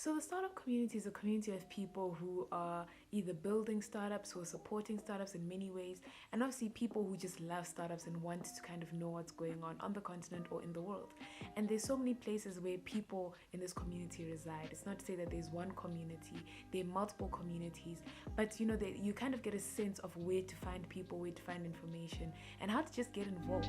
So the startup community is a community of people who are either building startups or supporting startups in many ways, and obviously people who just love startups and want to kind of know what's going on the continent or in the world. And there's so many places where people in this community reside. It's not to say that there's one community, there are multiple communities, but you kind of get a sense of where to find people, where to find information, and how to just get involved.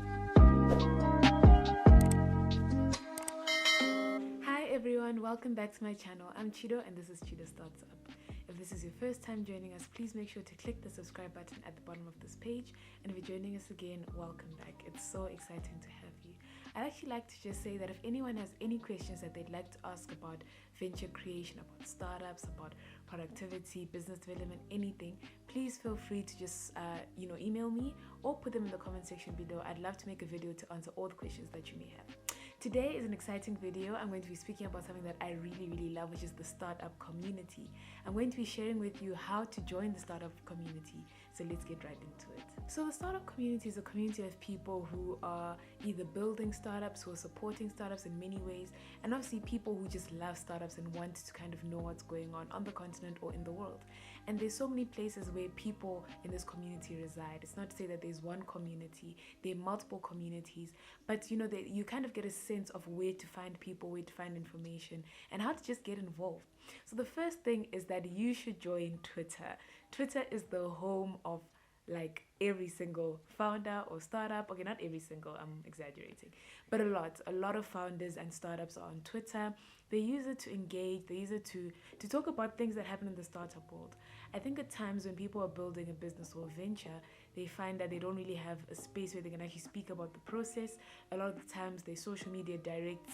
Hi everyone, welcome back to my channel. I'm Chido and this is Chido Starts Up. If this is your first time joining us, please make sure to click the subscribe button at the bottom of this page. And if you're joining us again, welcome back. It's so exciting to have you. I'd actually like to just say that if anyone has any questions that they'd like to ask about venture creation, about startups, about productivity, business development, anything, please feel free to just email me or put them in the comment section below. I'd love to make a video to answer all the questions that you may have. Today is an exciting video. I'm going to be speaking about something that I really love, which is the startup community. I'm going to be sharing with you how to join the startup community. So let's get right into it. So the startup community is a community of people who are either building startups or supporting startups in many ways, and obviously people who just love startups and want to kind of know what's going on the continent or in the world. And there's so many places where people in this community reside. It's not to say that there's one community, there are multiple communities, but you kind of get a sense of where to find people, where to find information, and how to just get involved. So the first thing is that you should join Twitter. Twitter is the home of like every single founder or startup. Okay, not every single, I'm exaggerating, but a lot of founders and startups are on Twitter. They use it to engage, they use it to talk about things that happen in the startup world. I think at times when people are building a business or a venture, they find that they don't really have a space where they can actually speak about the process. A lot of the times their social media directs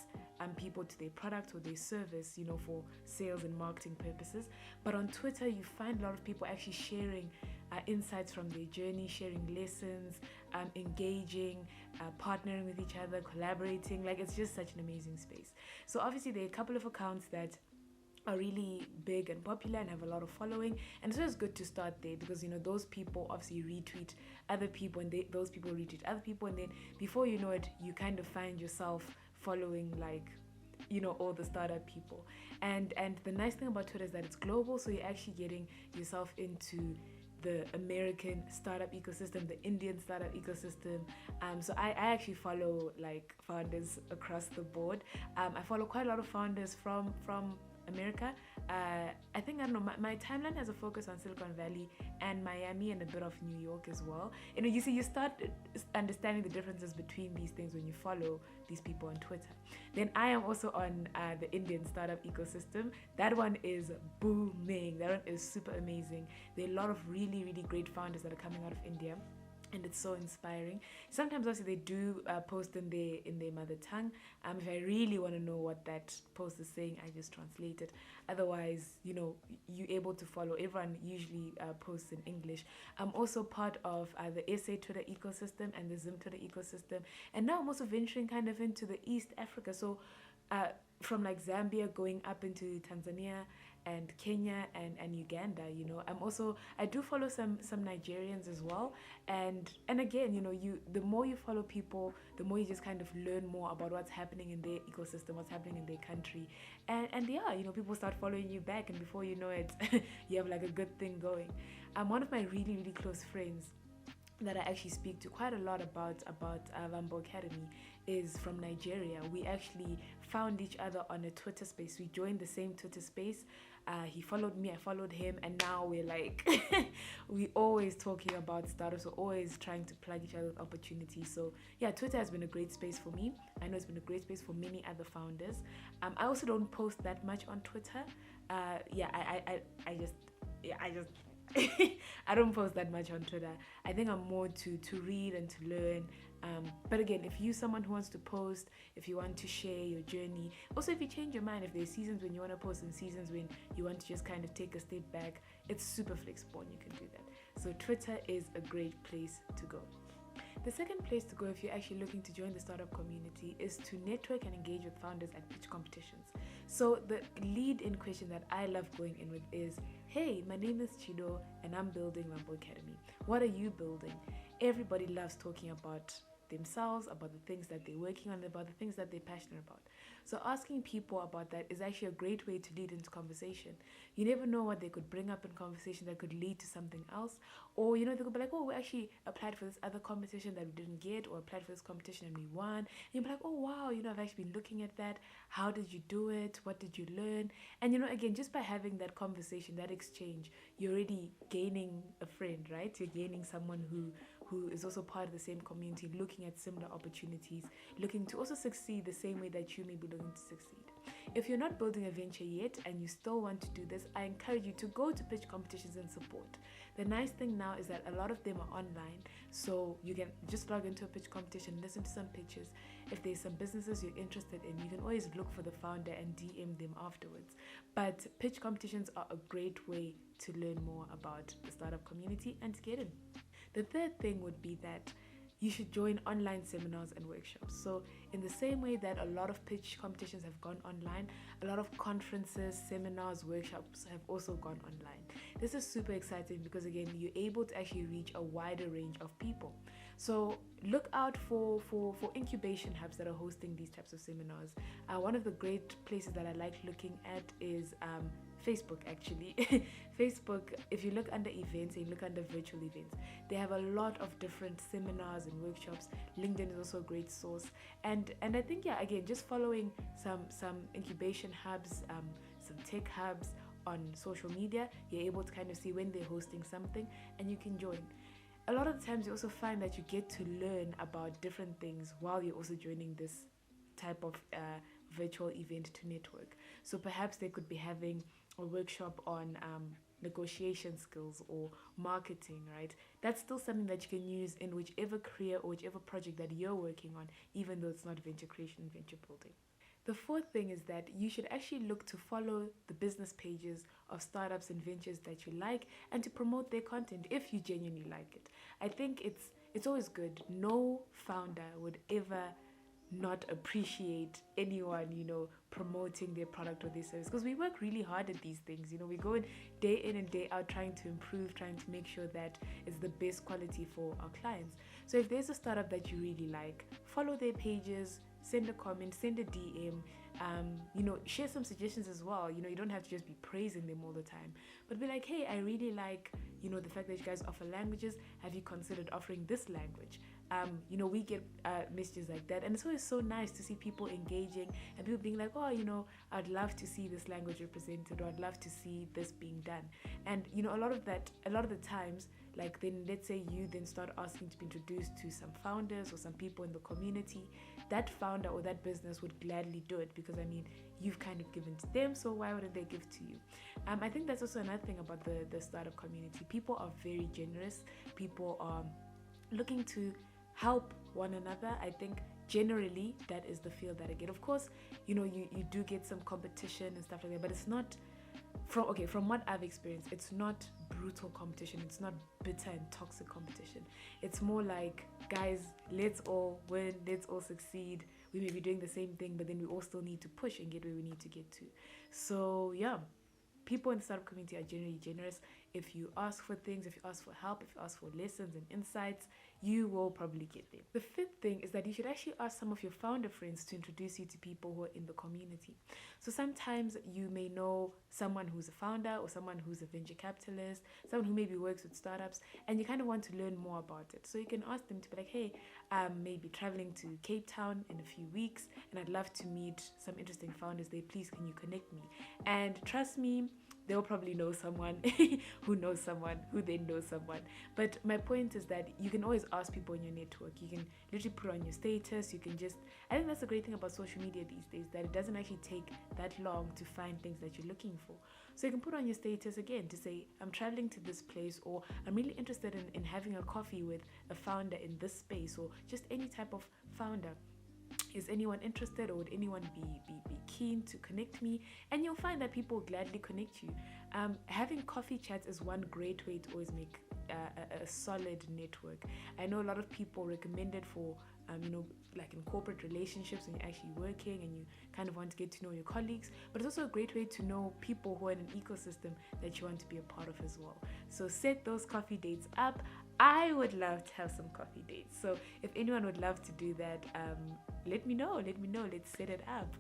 people to their product or their service, for sales and marketing purposes. But on Twitter, you find a lot of people actually sharing insights from their journey, sharing lessons, engaging, partnering with each other, collaborating. Like, it's just such an amazing space. So obviously there are a couple of accounts that are really big and popular and have a lot of following, and so it's good to start there because those people obviously retweet other people, and those people retweet other people, and then before you know it, you kind of find yourself following all the startup people. And the nice thing about Twitter is that it's global, so you're actually getting yourself into the American startup ecosystem, the Indian startup ecosystem. So I actually follow like founders across the board. I follow quite a lot of founders from America. I think, I don't know, my timeline has a focus on Silicon Valley and Miami and a bit of New York as well. You start understanding the differences between these things when you follow these people on Twitter. Then I am also on the Indian startup ecosystem. That one is booming. That one is super amazing. There are a lot of really great founders that are coming out of India, and it's so inspiring. Sometimes also they do post in their mother tongue. If I really want to know what that post is saying, I just translate it. Otherwise, you're able to follow. Everyone usually posts in English. I'm also part of the SA Twitter ecosystem and the Zim Twitter ecosystem, and now I'm also venturing kind of into the East Africa. So from like Zambia going up into Tanzania and Kenya and Uganda. I do follow some Nigerians as well, and again, the more you follow people, the more you just kind of learn more about what's happening in their ecosystem, what's happening in their country, and people start following you back, and before you know it, you have like a good thing going. One of my really close friends that I actually speak to quite a lot about Vambo Academy is from Nigeria. We actually found each other on a Twitter space. We joined the same Twitter space. He followed me, I followed him, and now we're like we always talking about startups. We're always trying to plug each other's opportunities. So yeah, Twitter has been a great space for me. I know it's been a great space for many other founders. I also don't post that much on Twitter. I just I don't post that much on Twitter. I think I'm more to read and to learn. But again, if you're someone who wants to post, if you want to share your journey, also if you change your mind, if there's seasons when you want to post and seasons when you want to just kind of take a step back, it's super flexible and you can do that. So Twitter is a great place to go. The second place to go if you're actually looking to join the startup community is to network and engage with founders at pitch competitions. So the lead-in question that I love going in with is, hey, my name is Chido and I'm building Vambo Academy. What are you building? Everybody loves talking about themselves, about the things that they're working on, about the things that they're passionate about. So asking people about that is actually a great way to lead into conversation. You never know what they could bring up in conversation that could lead to something else. Or, they could be like, oh, we actually applied for this other competition that we didn't get, or applied for this competition and we won. And you'll be like, oh, wow, I've actually been looking at that. How did you do it? What did you learn? And, again, just by having that conversation, that exchange, you're already gaining a friend, right? You're gaining someone who is also part of the same community, looking at similar opportunities, looking to also succeed the same way that you may be looking to succeed. If you're not building a venture yet and you still want to do this, I encourage you to go to pitch competitions and support. The nice thing now is that a lot of them are online, so you can just log into a pitch competition, listen to some pitches. If there's some businesses you're interested in, you can always look for the founder and DM them afterwards. But pitch competitions are a great way to learn more about the startup community and to get in. The third thing would be that you should join online seminars and workshops. So in the same way that a lot of pitch competitions have gone online, a lot of conferences, seminars, workshops have also gone online. This is super exciting because, again, you're able to actually reach a wider range of people. So look out for incubation hubs that are hosting these types of seminars. One of the great places that I like looking at is Facebook, actually. Facebook, if you look under events and you look under virtual events, they have a lot of different seminars and workshops. LinkedIn is also a great source. And I think, again, just following some incubation hubs, some tech hubs on social media, you're able to kind of see when they're hosting something and you can join. A lot of the times you also find that you get to learn about different things while you're also joining this type of virtual event to network. So perhaps they could be having a workshop on negotiation skills or marketing, right? That's still something that you can use in whichever career or whichever project that you're working on, even though it's not venture creation and venture building. The fourth thing is that you should actually look to follow the business pages of startups and ventures that you like and to promote their content if you genuinely like it. I think it's always good. No founder would ever not appreciate anyone, promoting their product or their service, because we work really hard at these things. We go in and day out trying to improve, trying to make sure that it's the best quality for our clients. So if there's a startup that you really like, follow their pages, send a comment, send a DM, share some suggestions as well. You don't have to just be praising them all the time, but be like, hey, I really like, the fact that you guys offer languages. Have you considered offering this language? We get messages like that, and it's always so nice to see people engaging and people being like, oh, I'd love to see this language represented, or I'd love to see this being done. And a lot of the times, like, then let's say you then start asking to be introduced to some founders or some people in the community, that founder or that business would gladly do it, because you've kind of given to them, so why wouldn't they give to you? I think that's also another thing about the startup community. People are very generous. People are looking to help one another. I think generally that is the feel that I get. Of course, you do get some competition and stuff like that, but it's not from what I've experienced, it's not brutal competition. It's not bitter and toxic competition. It's more like, guys, let's all win, let's all succeed. We may be doing the same thing, but then we all still need to push and get where we need to get to. So yeah, people in the startup community are generally generous. If you ask for things, if you ask for help, if you ask for lessons and insights, you will probably get them. The fifth thing is that you should actually ask some of your founder friends to introduce you to people who are in the community. So sometimes you may know someone who's a founder or someone who's a venture capitalist, someone who maybe works with startups, and you kind of want to learn more about it. So you can ask them to be like, hey, I'm maybe traveling to Cape Town in a few weeks, and I'd love to meet some interesting founders there. Please, can you connect me? And trust me, they'll probably know someone who knows someone who then knows someone. But my point is that you can always ask people in your network. You can literally put on your status. You can I think that's the great thing about social media these days, that it doesn't actually take that long to find things that you're looking for. So you can put on your status again to say, I'm traveling to this place, or I'm really interested in having a coffee with a founder in this space, or just any type of founder. Is anyone interested, or would anyone be keen to connect me? And you'll find that people gladly connect you. Having coffee chats is one great way to always make a solid network. I know a lot of people recommend it for like in corporate relationships when you're actually working and you kind of want to get to know your colleagues, but it's also a great way to know people who are in an ecosystem that you want to be a part of as well. So set those coffee dates up. I would love to have some coffee dates. So if anyone would love to do that, let me know. Let me know. Let's set it up,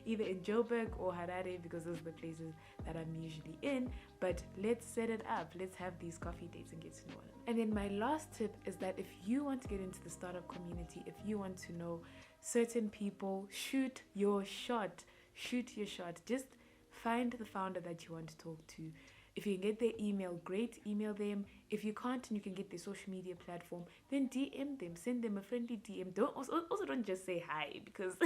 either in Joburg or Harare, because those are the places that I'm usually in. But let's set it up. Let's have these coffee dates and get to know one another. And then my last tip is that if you want to get into the startup community, if you want to know certain people, shoot your shot. Shoot your shot. Just find the founder that you want to talk to. If you can get their email, great, email them. If you can't and you can get their social media platform, then DM them, send them a friendly DM. Don't just say hi, because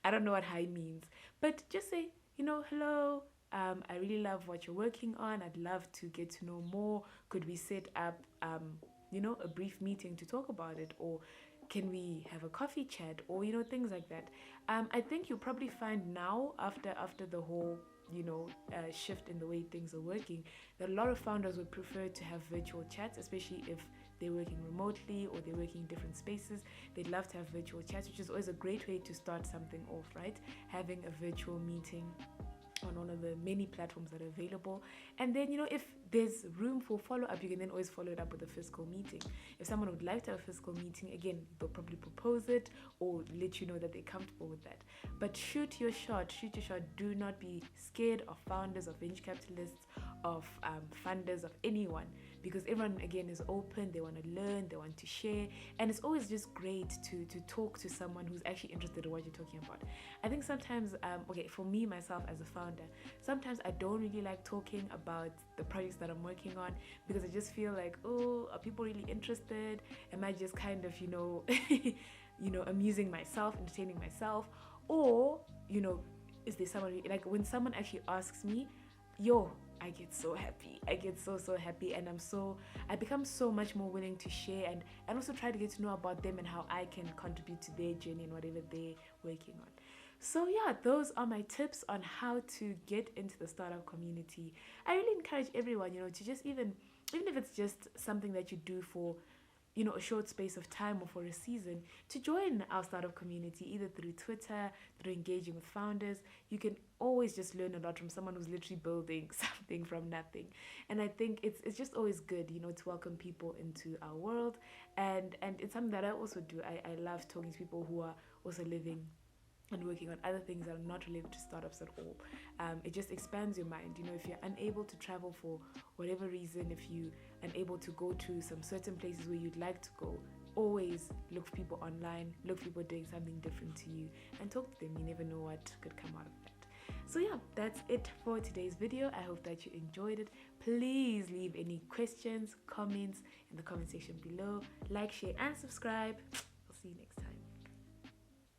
I don't know what hi means. But just say, hello, I really love what you're working on. I'd love to get to know more. Could we set up a brief meeting to talk about it? Or can we have a coffee chat? Or things like that. I think you'll probably find now, after the whole shift in the way things are working, that a lot of founders would prefer to have virtual chats, especially if they're working remotely or they're working in different spaces. They'd love to have virtual chats, which is always a great way to start something off, right? Having a virtual meeting on one of the many platforms that are available. And then, if there's room for follow-up, you can then always follow it up with a physical meeting. If someone would like to have a physical meeting, again, they'll probably propose it or let you know that they're comfortable with that. But shoot your shot. Do not be scared of founders, of venture capitalists, of funders, of anyone, because everyone, again, is open. They want to learn, they want to share, and it's always just great to talk to someone who's actually interested in what you're talking about. I think sometimes, for me, myself as a founder, sometimes I don't really like talking about the projects that I'm working on, because I just feel like, oh, are people really interested? Am I just kind of, amusing myself, entertaining myself? Or, is there someone, like when someone actually asks me, I get so happy. I get so happy, and I become so much more willing to share and also try to get to know about them and how I can contribute to their journey and whatever they're working on. So yeah, those are my tips on how to get into the startup community. I really encourage everyone, to just even if it's just something that you do for a short space of time or for a season, to join our startup community, either through Twitter, through engaging with founders. You can always just learn a lot from someone who's literally building something from nothing. And I think it's just always good, to welcome people into our world. And it's something that I also do. I love talking to people who are also living and working on other things that are not related to startups at all. It just expands your mind. If you're unable to travel for whatever reason, if you're unable to go to some certain places where you'd like to go, always look for people online, look for people doing something different to you, and talk to them. You never know what could come out of that. So yeah, that's it for today's video. I hope that you enjoyed it. Please leave any questions, comments in the comment section below. Like, share, and subscribe. I'll see you next time.